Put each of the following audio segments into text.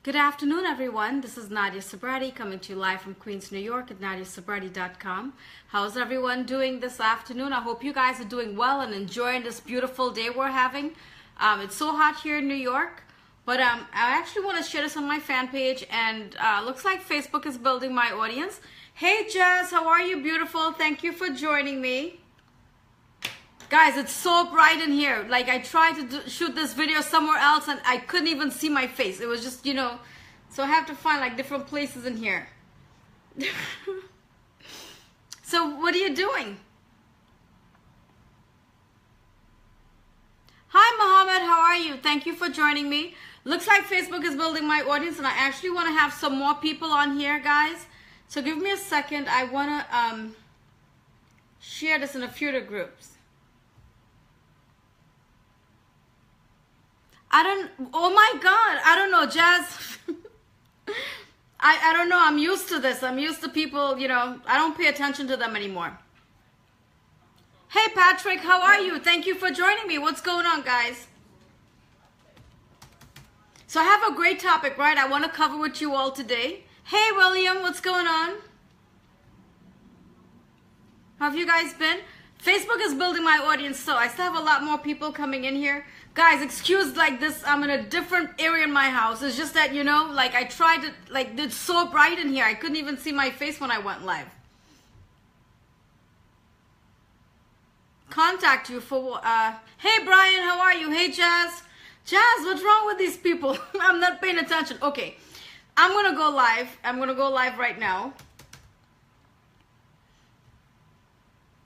Good afternoon, everyone. This is Nadia Sabrati coming to you live from Queens, New York at nadiasabrati.com. How's everyone doing this afternoon? I hope you guys are doing well and enjoying this beautiful day we're having. It's so hot here in New York, but I actually want to share this on my fan page, and looks like Facebook is building my audience. Hey, Jazz, how are you? Beautiful. Thank you for joining me. Guys, it's so bright in here. Like, I tried to shoot this video somewhere else and I couldn't even see my face. It was just, so I have to find like different places in here. So what are you doing? Hi, Mohammed. How are you? Thank you for joining me. Looks like Facebook is building my audience, and I actually want to have some more people on here, guys. So give me a second. I want to share this in a few other groups. Oh my God, I don't know, Jazz. I don't know, I'm used to this. I'm used to people, I don't pay attention to them anymore. Hey, Patrick, how are you? Thank you for joining me. What's going on, guys? So I have a great topic, right? I want to cover with you all today. Hey, William, what's going on? How have you guys been? Facebook is building my audience, so I still have a lot more people coming in here. Guys, excuse like this, I'm in a different area in my house. It's just that, like I tried to, like it's so bright in here. I couldn't even see my face when I went live. Contact you for, hey Brian, how are you? Hey Jazz. Jazz, what's wrong with these people? I'm not paying attention. Okay, I'm gonna go live. I'm gonna go live right now.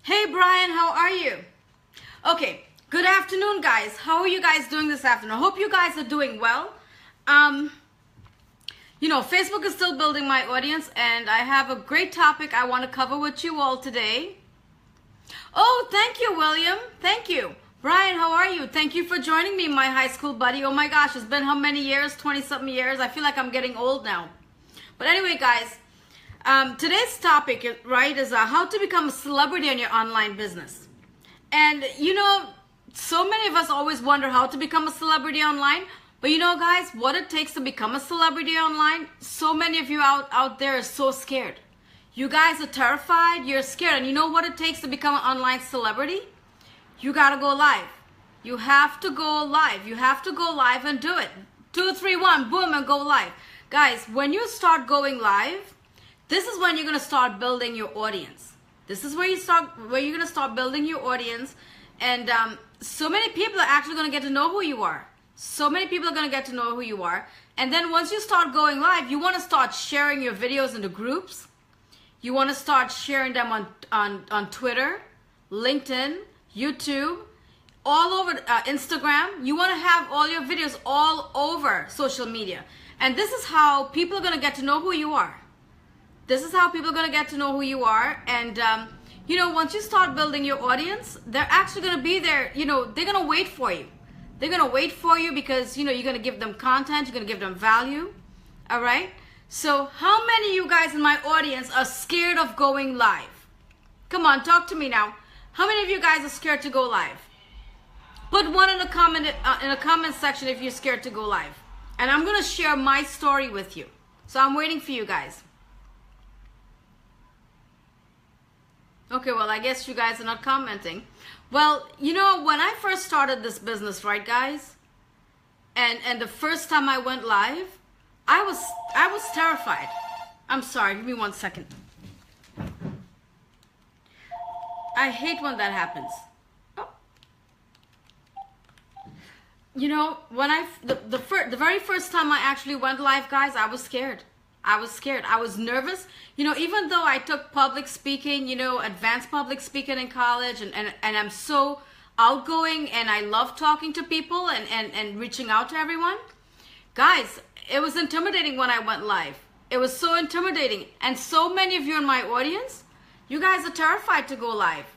Hey Brian, how are you? Okay. Good afternoon, guys. How are you guys doing this afternoon? I hope you guys are doing well. Facebook is still building my audience, and I have a great topic I want to cover with you all today. Oh, thank you, William. Thank you. Brian, how are you? Thank you for joining me, my high school buddy. Oh my gosh, it's been how many years? 20-something years. I feel like I'm getting old now. But anyway, guys, today's topic, right, is how to become a celebrity in your online business. And, so many of us always wonder how to become a celebrity online. But guys, what it takes to become a celebrity online, so many of you out there are so scared. You guys are terrified, you're scared. And you know what it takes to become an online celebrity? You gotta go live. You have to go live. You have to go live and do it. 2, 3, 1, boom, and go live. Guys, when you start going live, this is when you're gonna start building your audience. This is where you're gonna start building your audience. And so many people are actually going to get to know who you are. So many people are going to get to know who you are. And then once you start going live, you want to start sharing your videos into groups. You want to start sharing them on Twitter, LinkedIn, YouTube, all over Instagram. You want to have all your videos all over social media. And this is how people are going to get to know who you are. This is how people are going to get to know who you are. And once you start building your audience, they're actually going to be there. They're going to wait for you. They're going to wait for you because, you're going to give them content. You're going to give them value. All right? So how many of you guys in my audience are scared of going live? Come on, talk to me now. How many of you guys are scared to go live? Put one in the comment section if you're scared to go live. And I'm going to share my story with you. So I'm waiting for you guys. Okay, well, I guess you guys are not commenting. Well, when I first started this business, right, guys? And the first time I went live, I was terrified. I'm sorry, give me 1 second. I hate when that happens. Oh. When the very first time I actually went live, guys, I was scared. I was scared. I was nervous. Even though I took public speaking, advanced public speaking in college, and I'm so outgoing and I love talking to people and reaching out to everyone. Guys, it was intimidating when I went live. It was so intimidating. And so many of you in my audience, you guys are terrified to go live.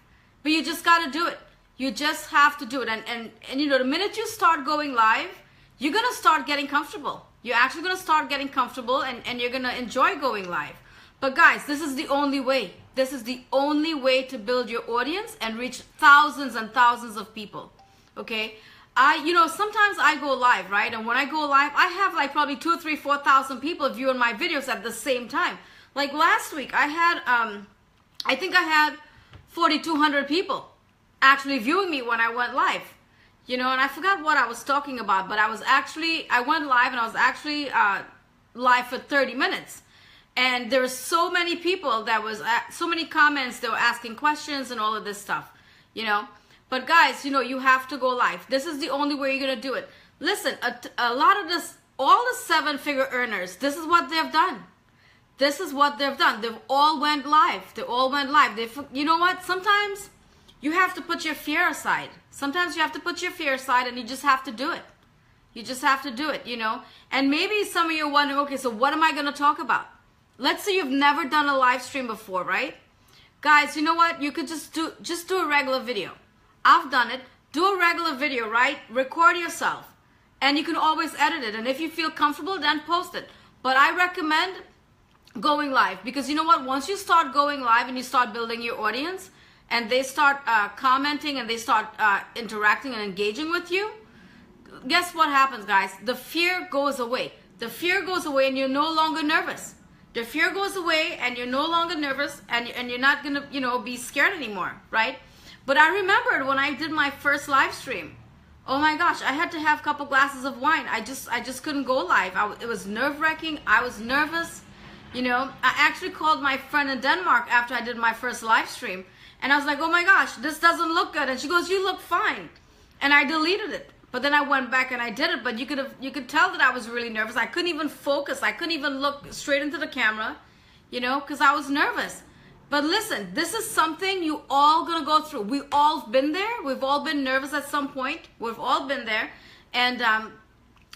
But you just got to do it. You just have to do it. And the minute you start going live, you're going to start getting comfortable. You're actually going to start getting comfortable and you're going to enjoy going live. But guys, this is the only way. This is the only way to build your audience and reach thousands and thousands of people. Okay? sometimes I go live, right? And when I go live, I have like probably 2, 3, 4,000 people viewing my videos at the same time. Like last week, I think I had 4,200 people actually viewing me when I went live. And I forgot what I was talking about, but I went live and I was actually live for 30 minutes. And there were so many people so many comments, they were asking questions and all of this stuff, But guys, you have to go live. This is the only way you're going to do it. Listen, a lot of all the 7-figure earners, this is what they've done. This is what they've done. They've all went live. They all went live. You know what? Sometimes you have to put your fear aside. Sometimes you have to put your fear aside and you just have to do it. You just have to do it, And maybe some of you are wondering, okay, so what am I going to talk about? Let's say you've never done a live stream before, right? Guys, you know what? You could just do a regular video. I've done it. Do a regular video, right? Record yourself. And you can always edit it. And if you feel comfortable, then post it. But I recommend going live, because you know what? Once you start going live and you start building your audience and they start commenting and they start interacting and engaging with you, guess what happens, guys? The fear goes away. The fear goes away and you're no longer nervous. The fear goes away and you're no longer nervous, and you're not gonna, be scared anymore, right? But I remembered when I did my first live stream, oh my gosh, I had to have a couple glasses of wine. I just couldn't go live. It was nerve-wracking. I was nervous. I actually called my friend in Denmark after I did my first live stream, and I was like, oh my gosh, this doesn't look good. And she goes, you look fine. And I deleted it. But then I went back and I did it. But you could tell that I was really nervous. I couldn't even focus. I couldn't even look straight into the camera, because I was nervous. But listen, this is something you all gonna go through. We've all been there. We've all been nervous at some point. We've all been there. And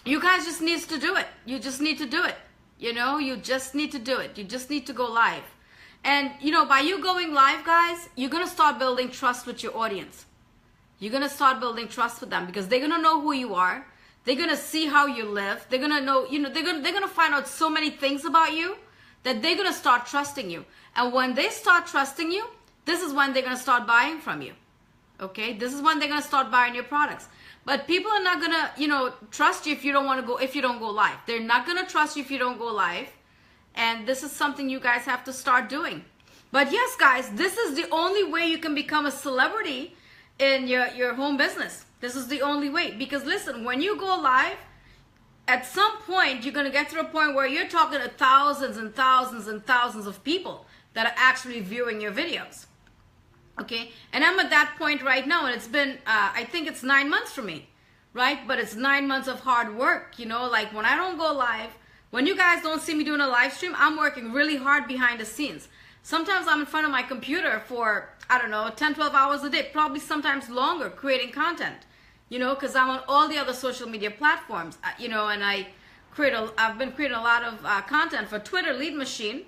you guys just need to do it. You just need to do it. You just need to do it. You just need to go live. And, by you going live, guys, you're going to start building trust with your audience. You're going to start building trust with them because they're going to know who you are. They're going to see how you live. They're going to know, they're going to find out so many things about you that they're going to start trusting you. And when they start trusting you, this is when they're going to start buying from you. Okay? This is when they're going to start buying your products. But people are not going to, trust you if you don't go live. They're not going to trust you if you don't go live. And this is something you guys have to start doing. But yes, guys, this is the only way you can become a celebrity in your home business. This is the only way. Because listen, when you go live, at some point, you're going to get to a point where you're talking to thousands and thousands and thousands of people that are actually viewing your videos. Okay? And I'm at that point right now, and it's been, I think it's 9 months for me, right? But it's 9 months of hard work, like when I don't go live, when you guys don't see me doing a live stream, I'm working really hard behind the scenes. Sometimes I'm in front of my computer for, 10, 12 hours a day, probably sometimes longer, creating content, because I'm on all the other social media platforms, and I've been creating a lot of content for Twitter, Lead Machine,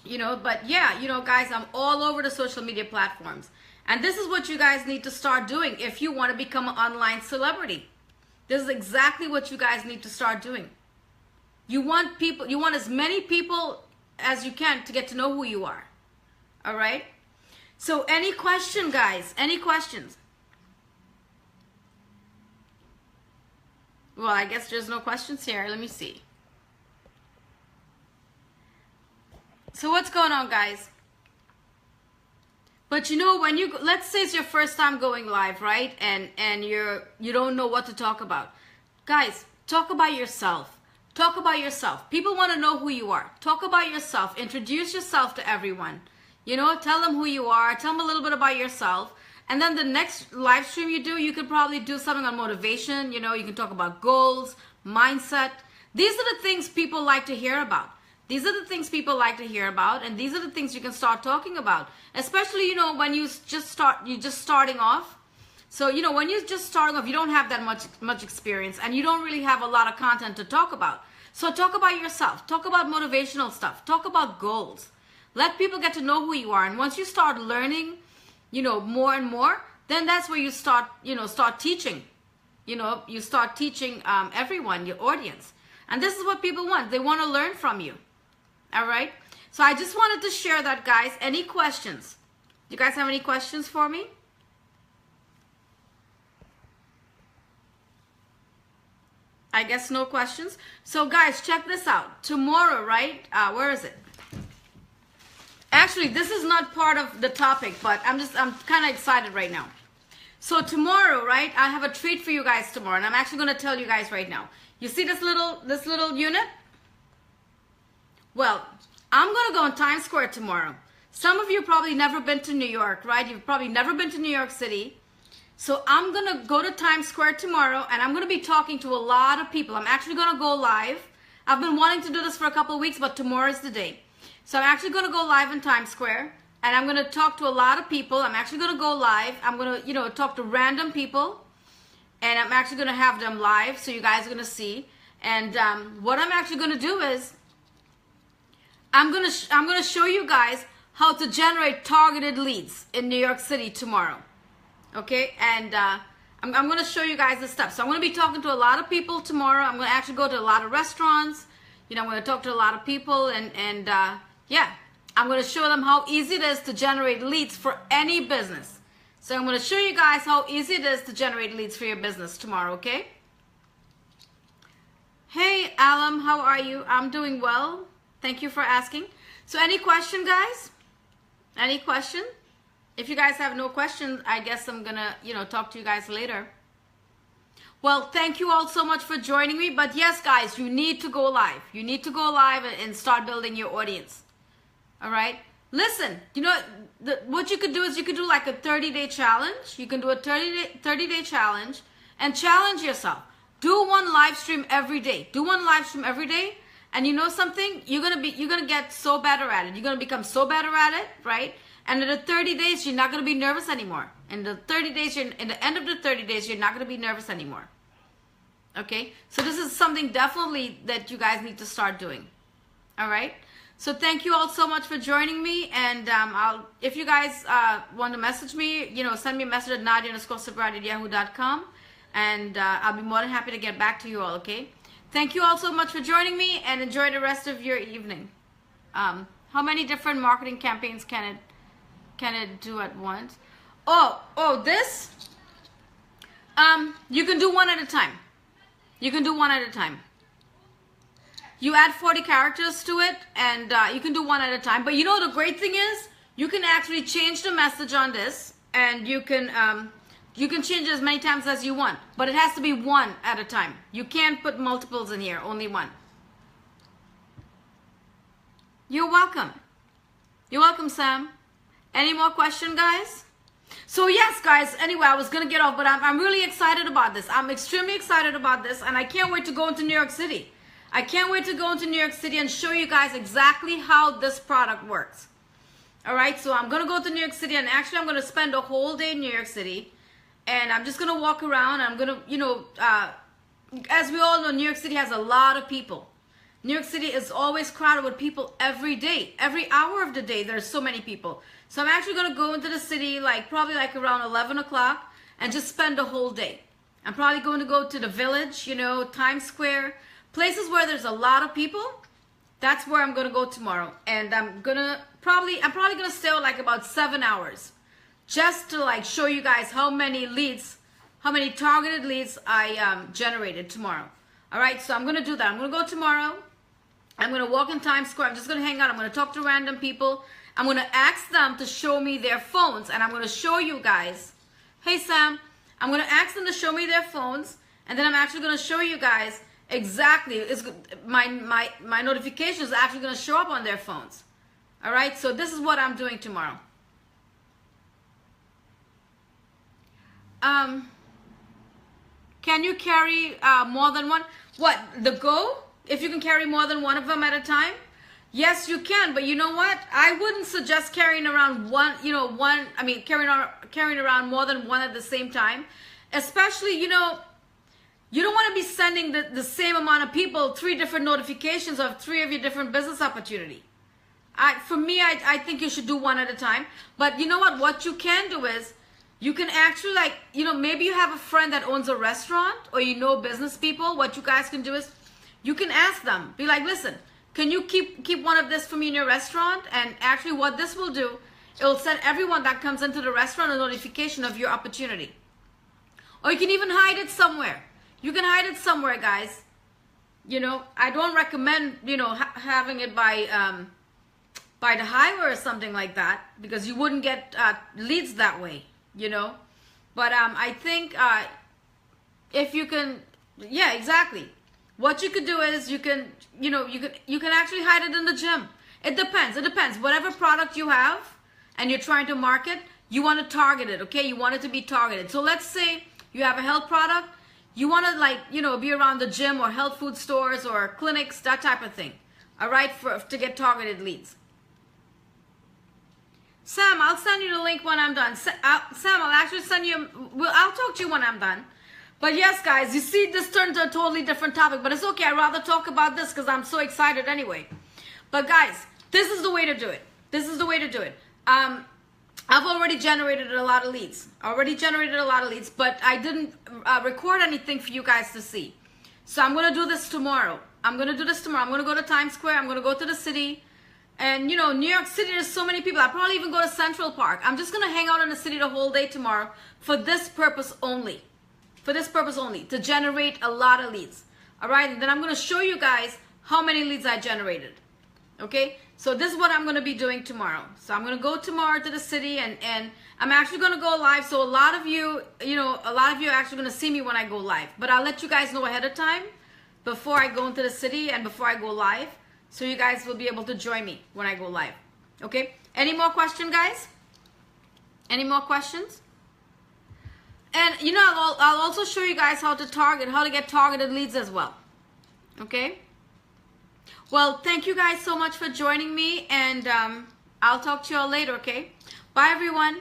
but yeah, guys, I'm all over the social media platforms. And this is what you guys need to start doing if you want to become an online celebrity. This is exactly what you guys need to start doing. You want as many people as you can to get to know who you are. All right? So any question, guys? Any questions? Well, I guess there's no questions here. Let me see. So what's going on, guys? But when let's say it's your first time going live, right? And you don't know what to talk about. Guys, talk about yourself. Talk about yourself. People want to know who you are. Talk about yourself. Introduce yourself to everyone. Tell them who you are. Tell them a little bit about yourself. And then the next live stream you do, you could probably do something on motivation. You can talk about goals, mindset. These are the things people like to hear about. These are the things people like to hear about, and these are the things you can start talking about. Especially, when you're just starting off. So, when you're just starting off, you don't have that much experience, and you don't really have a lot of content to talk about. So talk about yourself. Talk about motivational stuff. Talk about goals. Let people get to know who you are. And once you start learning, more and more, then that's where you start teaching. You start teaching everyone, your audience. And this is what people want. They want to learn from you. All right? So I just wanted to share that, guys. Any questions? Do you guys have any questions for me? I guess no questions. So guys, check this out. Tomorrow, right? Where is it? Actually, this is not part of the topic, but I'm kind of excited right now. So tomorrow, right? I have a treat for you guys tomorrow, and I'm actually going to tell you guys right now. You see this little unit? Well, I'm going to go in Times Square tomorrow. Some of you probably never been to New York, right? You've probably never been to New York City. So I'm going to go to Times Square tomorrow, and I'm going to be talking to a lot of people. I'm actually going to go live. I've been wanting to do this for a couple of weeks, but tomorrow is the day. So I'm actually going to go live in Times Square, and I'm going to talk to a lot of people. I'm actually going to go live. I'm going to, talk to random people, and I'm actually going to have them live, so you guys are going to see. And what I'm actually going to do is I'm going to show you guys how to generate targeted leads in New York City tomorrow. Okay, and I'm going to show you guys the steps. So I'm going to be talking to a lot of people tomorrow. I'm going to actually go to a lot of restaurants. I'm going to talk to a lot of people, and yeah, I'm going to show them how easy it is to generate leads for any business. So I'm going to show you guys how easy it is to generate leads for your business tomorrow, okay? Hey, Alam, how are you? I'm doing well. Thank you for asking. So any question, guys? Any question? If you guys have no questions, I guess I'm gonna, talk to you guys later. Well, thank you all so much for joining me. But yes, guys, you need to go live. You need to go live and start building your audience. All right? Listen, what you could do is you could do like a 30-day challenge. You can do a 30-day challenge and challenge yourself. Do one live stream every day. Do one live stream every day. And you know something? You're gonna get so better at it. You're gonna become so better at it, right? And in the 30 days, you're not going to be nervous anymore. In the 30 days, in the end of the 30 days, you're not going to be nervous anymore. Okay? So this is something definitely that you guys need to start doing. All right? So thank you all so much for joining me. And if you guys want to message me, send me a message at nadia_Sabrad@yahoo.com. And I'll be more than happy to get back to you all, okay? Thank you all so much for joining me, and enjoy the rest of your evening. How many different marketing campaigns can it do at once? This? You can do one at a time. You can do one at a time. You add 40 characters to it, and you can do one at a time. But the great thing is, you can actually change the message on this, and you can change it as many times as you want. But it has to be one at a time. You can't put multiples in here, only one. You're welcome. You're welcome, Sam. Any more question, guys? So yes, guys, anyway, I was going to get off, but I'm really excited about this. I'm extremely excited about this, and I can't wait to go into New York City. I can't wait to go into New York City and show you guys exactly how this product works. All right, so I'm going to go to New York City, and actually I'm going to spend a whole day in New York City, and I'm just going to walk around. I'm going to, as we all know, New York City has a lot of people. New York City is always crowded with people every day. Every hour of the day, there's so many people. So I'm actually going to go into the city probably around 11 o'clock and just spend a whole day. I'm probably going to go to the Village, Times Square, places where there's a lot of people. That's where I'm going to go tomorrow. And I'm probably going to stay about 7 hours just to show you guys how many targeted leads I generated tomorrow. All right, so I'm going to do that. I'm going to go tomorrow. I'm going to walk in Times Square. I'm just going to hang out. I'm going to talk to random people. I'm going to ask them to show me their phones, and I'm going to show you guys. Hey, Sam. I'm going to ask them to show me their phones, and then I'm actually going to show you guys exactly. My notification is actually going to show up on their phones. All right, so this is what I'm doing tomorrow. Can you carry more than one? What, the Go? If you can carry more than one of them at a time? Yes, you can, but you know what? I wouldn't suggest carrying around carrying around more than one at the same time. Especially, you don't want to be sending the same amount of people 3 different notifications of 3 of your different business opportunity. For me, I think you should do one at a time. But you know what? What you can do is, you can actually maybe you have a friend that owns a restaurant, or business people. What you guys can do is, you can ask them, be like, listen, can you keep one of this for me in your restaurant? And actually what this will do, it will send everyone that comes into the restaurant a notification of your opportunity. Or you can even hide it somewhere. You can hide it somewhere, guys. You know, I don't recommend, you know, having it by the highway or something like that, because you wouldn't get leads that way, you know. But I think if you can, yeah, exactly. What you could do is you can, you know, you can actually hide it in the gym. It depends. It depends. Whatever product you have and you're trying to market, you want to target it, okay? You want it to be targeted. So let's say you have a health product. You want to, like, you know, be around the gym or health food stores or clinics, that type of thing. All right, to get targeted leads. Sam, I'll send you the link when I'm done. Sam, I'll actually send you, I'll talk to you when I'm done. But yes, guys, you see, this turned to a totally different topic, but it's okay. I'd rather talk about this because I'm so excited anyway. But guys, this is the way to do it. This is the way to do it. I've already generated a lot of leads. But I didn't record anything for you guys to see. So I'm going to do this tomorrow. I'm going to go to Times Square. I'm going to go to the city. And, you know, New York City, there's so many people. I'll probably even go to Central Park. I'm just going to hang out in the city the whole day tomorrow for this purpose only. To generate a lot of leads. All right? And then I'm going to show you guys how many leads I generated. Okay? So this is what I'm going to be doing tomorrow. So I'm going to go tomorrow to the city, and I'm actually going to go live. So a lot of you, are actually going to see me when I go live. But I'll let you guys know ahead of time before I go into the city and before I go live. So you guys will be able to join me when I go live. Okay? Any more questions, guys? Any more questions? And, you know, I'll also show you guys how to get targeted leads as well. Okay? Well, thank you guys so much for joining me, and I'll talk to you all later, okay? Bye, everyone.